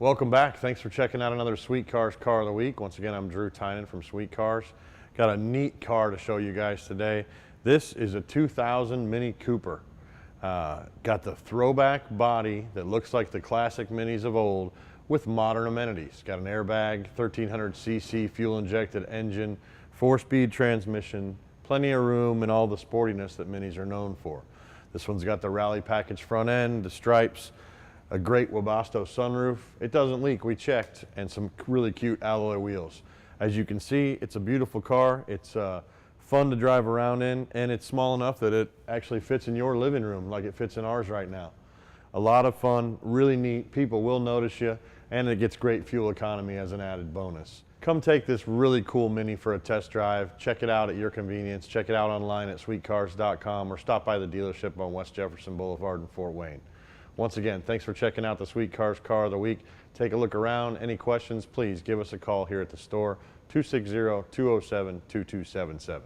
Welcome back. Thanks for checking out another Sweet Cars Car of the Week. Once again, I'm Drew Tynan from Sweet Cars. Got a neat car to show you guys today. This is a 2000 Mini Cooper. Got the throwback body that looks like the classic Minis of old with modern amenities. Got an airbag, 1300cc fuel injected engine, 4-speed transmission, plenty of room, and all the sportiness that Minis are known for. This one's got the rally package front end, the stripes, a great Webasto sunroof. It doesn't leak, we checked, and some really cute alloy wheels. As you can see, it's a beautiful car. It's fun to drive around in, and it's small enough that it actually fits in your living room like it fits in ours right now. A lot of fun, really neat. People will notice you, and it gets great fuel economy as an added bonus. Come take this really cool Mini for a test drive. Check it out at your convenience. Check it out online at sweetcars.com or stop by the dealership on West Jefferson Boulevard in Fort Wayne. Once again, thanks for checking out the Sweet Cars Car of the Week. Take a look around. Any questions, please give us a call here at the store, 260-207-2277.